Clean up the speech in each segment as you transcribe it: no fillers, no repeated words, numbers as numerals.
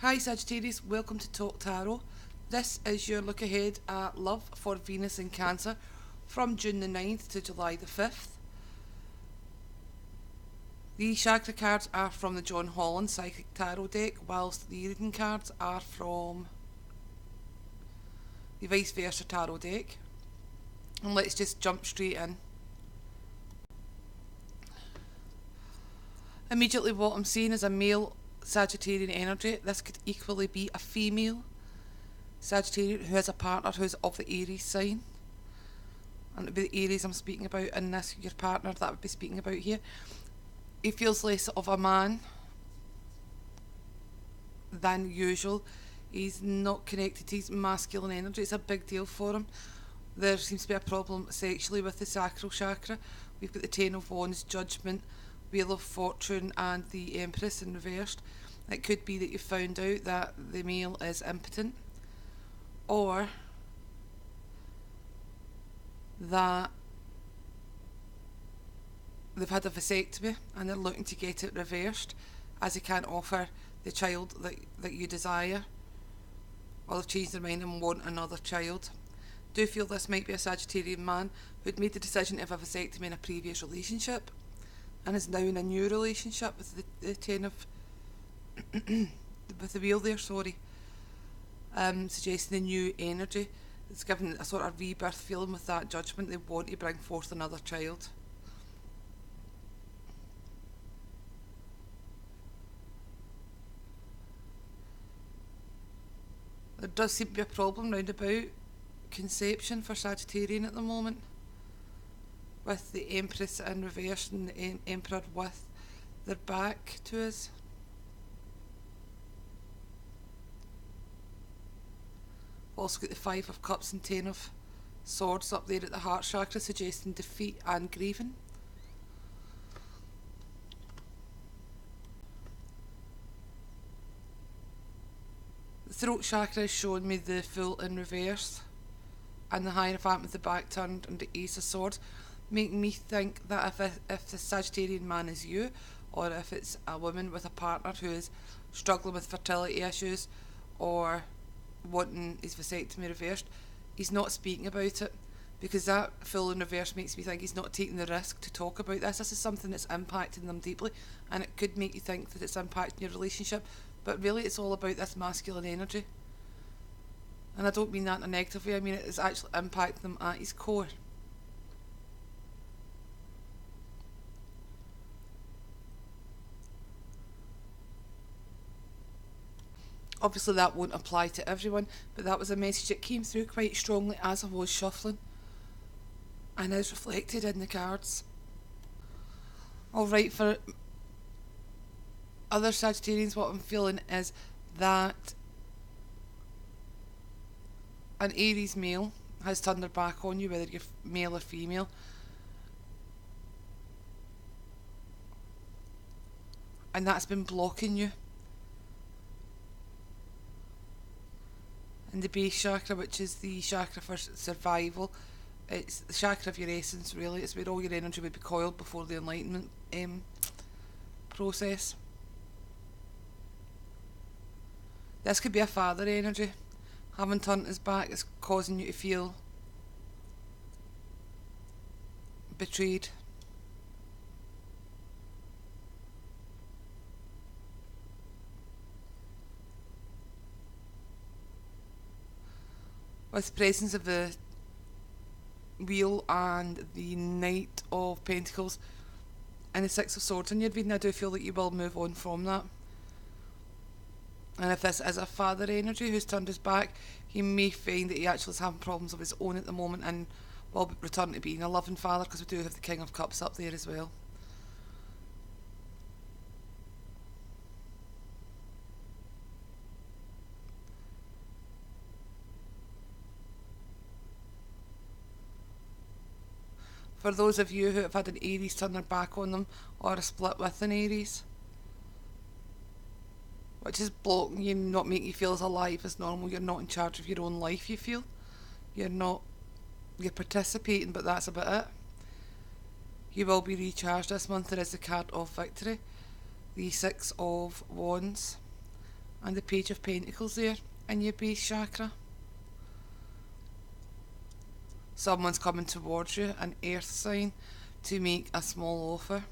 Hi Sagittarius, welcome to Talk Tarot. This is your look ahead at love for Venus in Cancer from June the 9th to July the 5th. The chakra cards are from the John Holland Psychic Tarot deck, whilst the reading cards are from the Vice Versa Tarot deck. And let's just jump straight in. Immediately what I'm seeing is a male Sagittarian energy. This could equally be a female Sagittarian who has a partner who's of the Aries sign. And it would be the Aries I'm speaking about in this, your partner that I would be speaking about here. He feels less of a man than usual. He's not connected to his masculine energy. It's a big deal for him. There seems to be a problem sexually with the sacral chakra. We've got the Ten of Wands, Judgment, Wheel of Fortune and the Empress in reversed. It could be that you found out that the male is impotent, or that they've had a vasectomy and they're looking to get it reversed as they can't offer the child that you desire, or they've changed their mind and want another child. Do feel this might be a Sagittarian man who'd made the decision to have a vasectomy in a previous relationship and is now in a new relationship with the ten of with the wheel there, suggesting a new energy. It's given a sort of rebirth feeling with that Judgment. They want to bring forth another child. There does seem to be a problem round about conception for Sagittarian at the moment, with the Empress in reverse and the Emperor with their back to us. Also got the Five of Cups and Ten of Swords up there at the heart chakra, suggesting defeat and grieving. The throat chakra is showing me the Fool in reverse and the Hierophant with the back turned and the Ace of Swords, making me think that if the Sagittarian man is you, or if it's a woman with a partner who is struggling with fertility issues or wanting his vasectomy reversed, he's not speaking about it, because that Fool in reverse makes me think he's not taking the risk to talk about this. This is something that's impacting them deeply, and it could make you think that it's impacting your relationship, but really it's all about this masculine energy. And I don't mean that in a negative way, I mean it is actually impacting them at his core. Obviously that won't apply to everyone, but that was a message that came through quite strongly as I was shuffling, and is reflected in the cards. Alright, for other Sagittarians, what I'm feeling is that an Aries male has turned their back on you, whether you're male or female. And that's been blocking you. And the base chakra, which is the chakra for survival, it's the chakra of your essence, really. It's where all your energy would be coiled before the enlightenment process. This could be a father energy. Having turned his back is causing you to feel betrayed. With the presence of the Wheel and the Knight of Pentacles and the Six of Swords in your reading, I do feel that you will move on from that. And if this is a father energy who's turned his back, he may find that he actually is having problems of his own at the moment and will return to being a loving father, because we do have the King of Cups up there as well. For those of you who have had an Aries turn their back on them, or a split with an Aries, which is blocking you, not making you feel as alive as normal. You're not in charge of your own life, you feel. You're participating, but that's about it. You will be recharged this month. There is the card of victory, the Six of Wands, and the Page of Pentacles there in your base chakra. Someone's coming towards you, an earth sign, to make a small offer.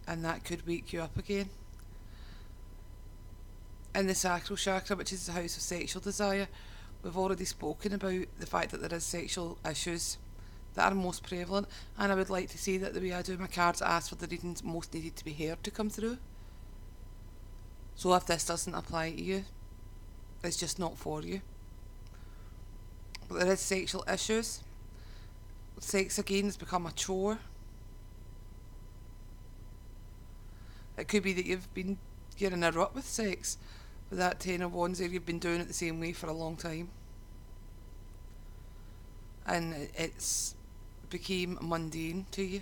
And that could wake you up again. In the sacral chakra, which is the house of sexual desire, we've already spoken about the fact that there is sexual issues that are most prevalent, and I would like to say that the way I do my cards, I ask for the readings most needed to be heard to come through. So if this doesn't apply to you, it's just not for you. But there is sexual issues. Sex again has become a chore. It could be that you're in a rut with sex. With that Ten of Wands there, you've been doing it the same way for a long time. And it's became mundane to you.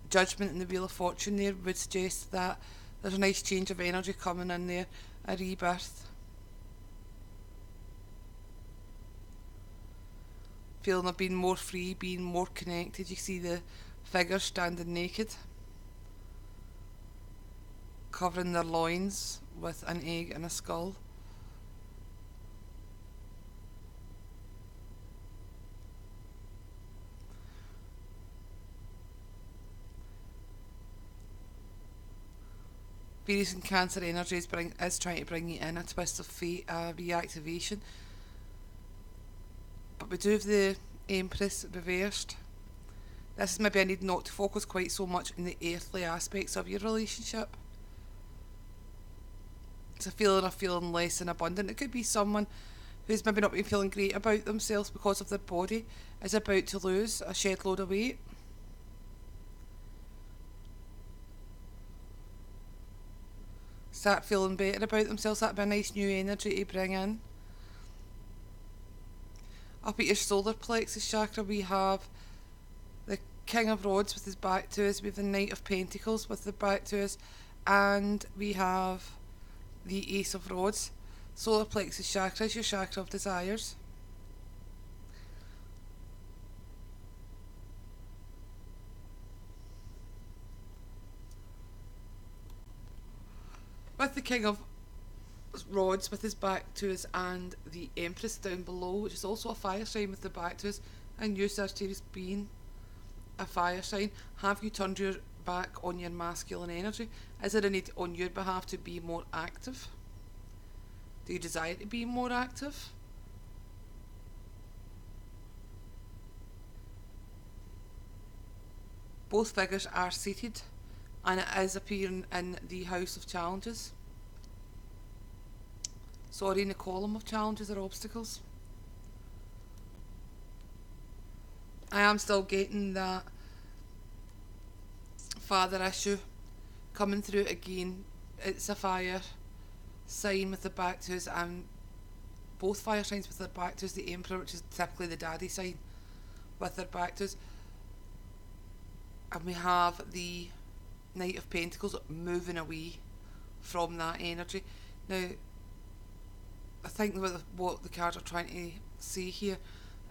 Judgment in the Wheel of Fortune there would suggest that there's a nice change of energy coming in there, a rebirth. Feeling of being more free, being more connected. You see the figure standing naked, covering their loins with an egg and a skull. Venus and Cancer energy is trying to bring you in a twist of fate, a reactivation. But we do have the Empress reversed. This is maybe a need not to focus quite so much on the earthly aspects of your relationship. It's a feeling of feeling less than abundant. It could be someone who's maybe not been feeling great about themselves because of their body is about to lose a shed load of weight. Start feeling better about themselves. That'd be a nice new energy to bring in. Up at your solar plexus chakra, we have the King of Rods with his back to us. We have the Knight of Pentacles with the back to us. And we have the Ace of Rods. Solar plexus chakra is your chakra of desires. With the King of Rods with his back to us and the Empress down below, which is also a fire sign with the back to us, and you, Sagittarius, being a fire sign, have you turned your back on your masculine energy? Is there a need on your behalf to be more active? Do you desire to be more active? Both figures are seated, and it is appearing in the House of Challenges. Sorry, in the column of challenges or obstacles. I am still getting that father issue coming through again. It's a fire sign with the back to us, and both fire signs with their back to us. The Emperor, which is typically the daddy sign, with their back to us. And we have the Knight of Pentacles moving away from that energy. Now, I think what the cards are trying to say here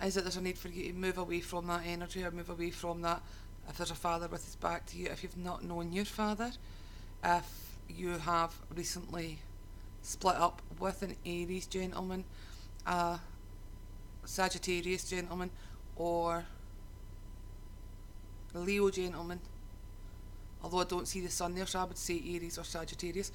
is that there's a need for you to move away from that energy, or move away from that if there's a father with his back to you, if you've not known your father, if you have recently split up with an Aries gentleman, a Sagittarius gentleman, or a Leo gentleman. Although I don't see the sun there, so I would say Aries or Sagittarius,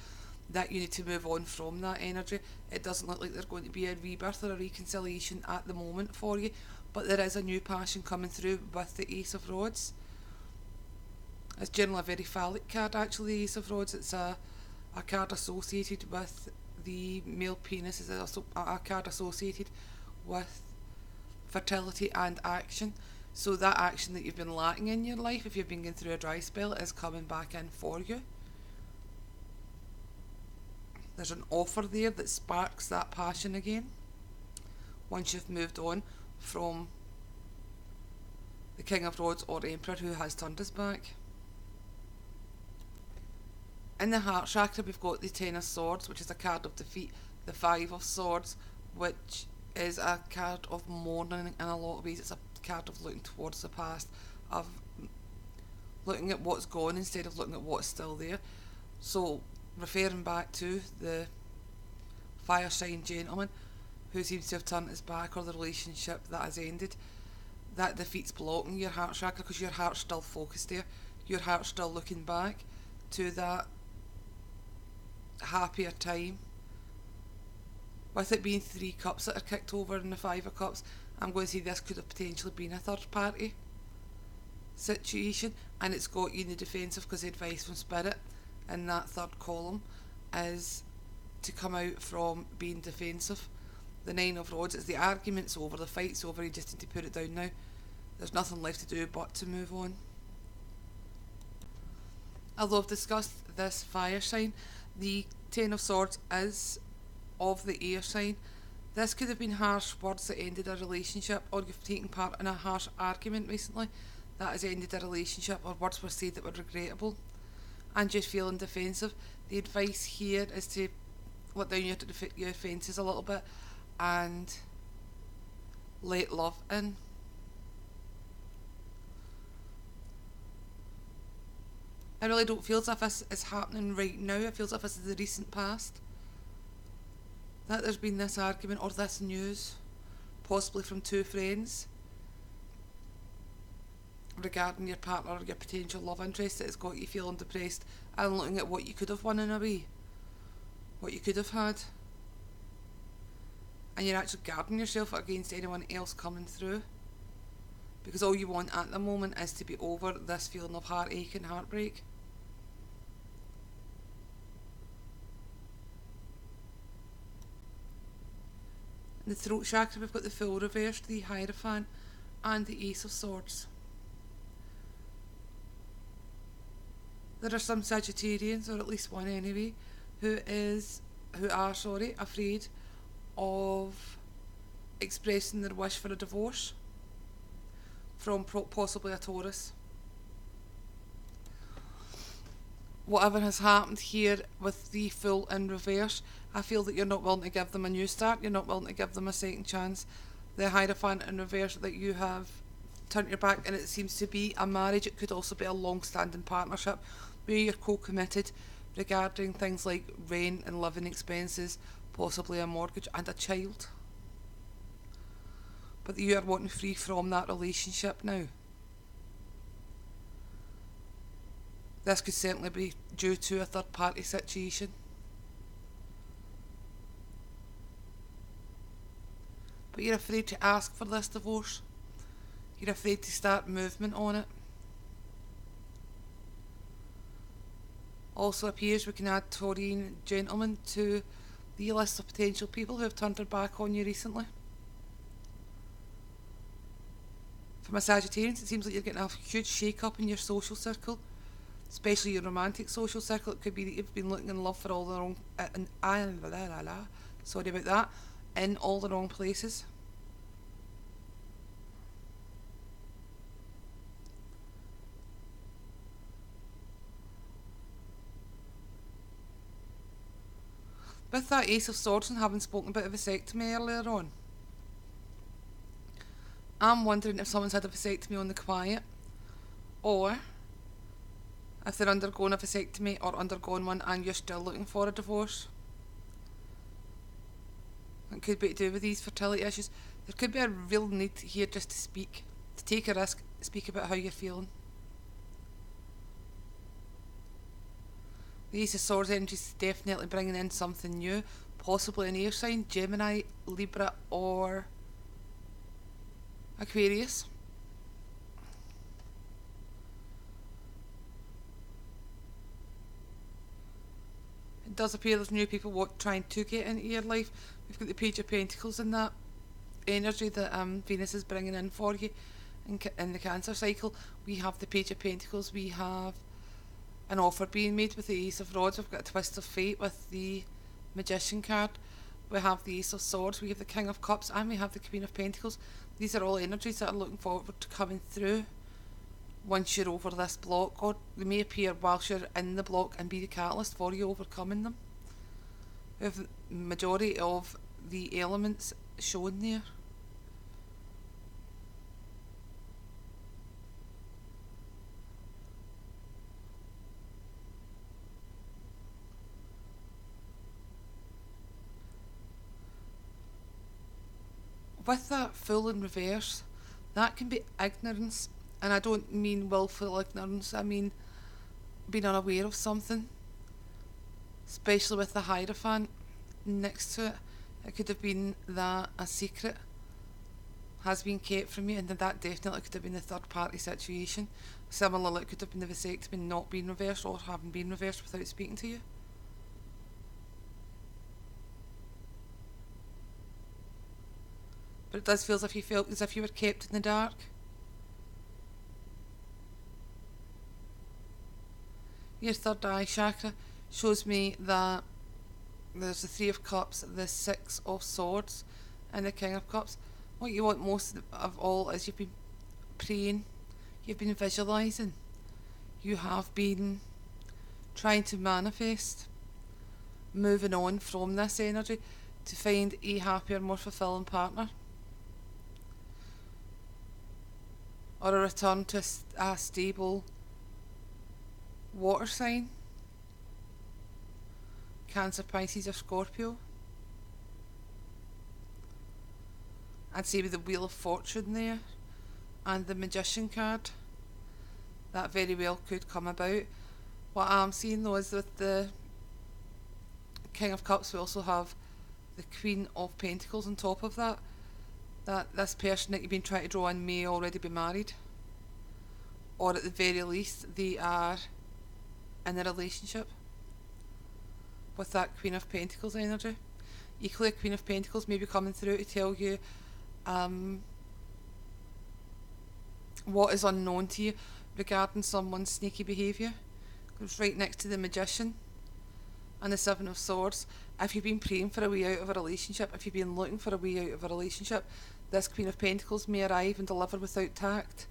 that you need to move on from that energy. It doesn't look like there's going to be a rebirth or a reconciliation at the moment for you, but there is a new passion coming through with the Ace of Rods. It's generally a very phallic card, actually, the Ace of Rods. It's a card associated with the male penis. It's also a card associated with fertility and action. So that action that you've been lacking in your life, if you've been going through a dry spell, is coming back in for you. There's an offer there that sparks that passion again once you've moved on from the King of Rods or Emperor who has turned his back. In the heart chakra, we've got the Ten of Swords, which is a card of defeat, the Five of Swords, which is a card of mourning in a lot of ways. It's a card of looking towards the past, of looking at what's gone instead of looking at what's still there. So, referring back to the fire sign gentleman who seems to have turned his back, or the relationship that has ended, that defeats blocking your heart chakra, because your heart's still focused there. Your heart's still looking back to that happier time. With it being 3 cups that are kicked over in the 5 of cups, I'm going to say this could have potentially been a third party situation, and it's got you in the defensive, because the advice from Spirit in that third column is to come out from being defensive. The 9 of Rods is the argument's over, the fight's over, you just need to put it down now. There's nothing left to do but to move on. Although I've discussed this fire sign, the 10 of Swords is of the air sign. This could have been harsh words that ended a relationship, or you've taken part in a harsh argument recently that has ended a relationship, or words were said that were regrettable, and just feeling defensive. The advice here is to let down your defences a little bit and let love in. I really don't feel as if this is happening right now. I feel as if this is the recent past, that there's been this argument or this news, possibly from 2 friends, regarding your partner or your potential love interest, that has got you feeling depressed and looking at what you could have won in a way, what you could have had, and you're actually guarding yourself against anyone else coming through, because all you want at the moment is to be over this feeling of heartache and heartbreak. In the throat chakra, we've got the Fool reversed, the Hierophant, and the Ace of Swords. There are some Sagittarians, or at least one anyway, who are afraid of expressing their wish for a divorce from possibly a Taurus. Whatever has happened here with the Fool in reverse, I feel that you're not willing to give them a new start, you're not willing to give them a second chance. The Hierophant in reverse, that you have turned your back, and it seems to be a marriage. It could also be a long-standing partnership where you're co-committed regarding things like rent and living expenses, possibly a mortgage and a child. But you are wanting free from that relationship now. This could certainly be due to a third party situation. But you're afraid to ask for this divorce. You're afraid to start movement on it. Also appears we can add Taurine gentlemen to the list of potential people who have turned their back on you recently. From a Sagittarius, it seems like you're getting a huge shake-up in your social circle, especially your romantic social circle. It could be that you've been looking in love for all the wrong... sorry about that. In all the wrong places. With that Ace of Swords and having spoken about a vasectomy earlier on, I'm wondering if someone's had a vasectomy on the quiet, or if they're undergoing a vasectomy or undergone one and you're still looking for a divorce. It could be to do with these fertility issues. There could be a real need here just to speak, to take a risk, speak about how you're feeling. The Ace of Swords energy is definitely bringing in something new, possibly an air sign, Gemini, Libra or Aquarius. It does appear there's new people trying to get into your life. We've got the Page of Pentacles in that energy that Venus is bringing in for you in the Cancer cycle. We have the Page of Pentacles, we have an offer being made with the Ace of Rods, we've got a twist of fate with the Magician card, we have the Ace of Swords, we have the King of Cups, and we have the Queen of Pentacles. These are all energies that are looking forward to coming through once you're over this block, or they may appear whilst you're in the block and be the catalyst for you overcoming them. We have the majority of the elements shown there. with that Fool in reverse, that can be ignorance, and I don't mean willful ignorance, I mean being unaware of something, especially with the Hierophant next to it. It could have been that a secret has been kept from you, and that definitely could have been a third party situation. Similarly, it could have been the vasectomy not being reversed or having been reversed without speaking to you. But it does feel as if you felt as if you were kept in the dark. Your third eye chakra shows me that there's the Three of Cups, the Six of Swords, and the King of Cups. What you want most of all is you've been praying, you've been visualising, you have been trying to manifest, moving on from this energy to find a happier, more fulfilling partner. Or a return to a stable water sign. Cancer, Pisces or Scorpio. I'd say with the Wheel of Fortune there and the Magician card, that very well could come about. What I'm seeing though is with the King of Cups we also have the Queen of Pentacles on top of that. That this person that you've been trying to draw in may already be married, or at the very least they are in a relationship with that Queen of Pentacles energy. Equally, a Queen of Pentacles may be coming through to tell you what is unknown to you regarding someone's sneaky behaviour. It's right next to the Magician and the Seven of Swords. If you've been praying for a way out of a relationship, if you've been looking for a way out of a relationship, this Queen of Pentacles may arrive and deliver without tact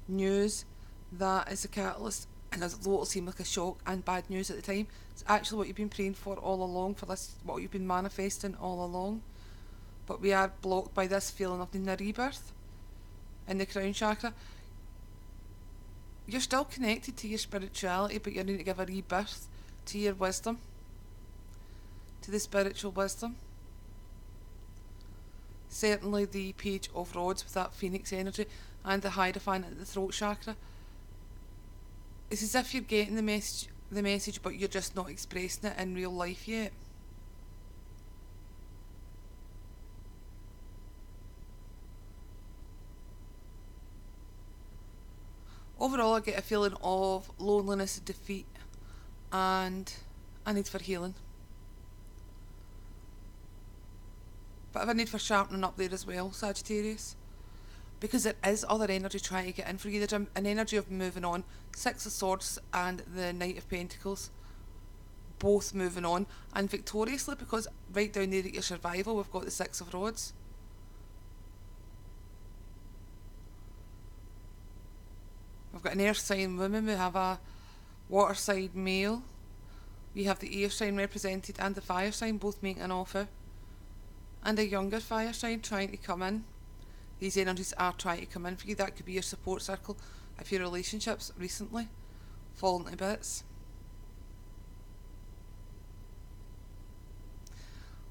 news that is a catalyst, and although it'll seem like a shock and bad news at the time, it's actually what you've been praying for all along, for this, what you've been manifesting all along. But we are blocked by this feeling of needing a rebirth in the crown chakra. You're still connected to your spirituality, but you need to give a rebirth to your wisdom, to the spiritual wisdom. Certainly the Page of Rods with that Phoenix energy and the Hierophant at the throat chakra. It's as if you're getting the message, but you're just not expressing it in real life yet. Overall, I get a feeling of loneliness, defeat, and a need for healing. But I have a need for sharpening up there as well, Sagittarius. Because there is other energy trying to get in for you. There's an energy of moving on. Six of Swords and the Knight of Pentacles, both moving on, and victoriously, because right down there at your survival we've got the Six of Rods. We've got an earth sign woman, we have a water sign male, we have the air sign represented and the fire sign both making an offer, and a younger fire sign trying to come in. These energies are trying to come in for you. That could be your support circle if your relationships recently fallen to bits.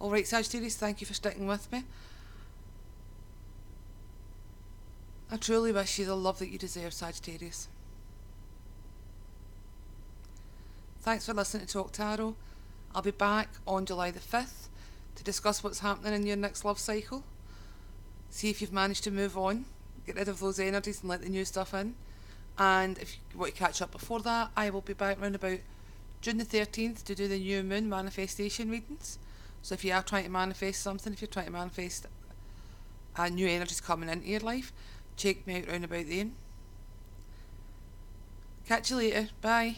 Alright Sagittarius, thank you for sticking with me. I truly wish you the love that you deserve, Sagittarius. Thanks for listening to Talk Tarot. I'll be back on July the 5th to discuss what's happening in your next love cycle. See if you've managed to move on, get rid of those energies and let the new stuff in. And if you want to catch up before that, I will be back around about June the 13th to do the new moon manifestation readings. So if you are trying to manifest something, if you're trying to manifest new energies coming into your life, check me out round about then. Catch you later. Bye.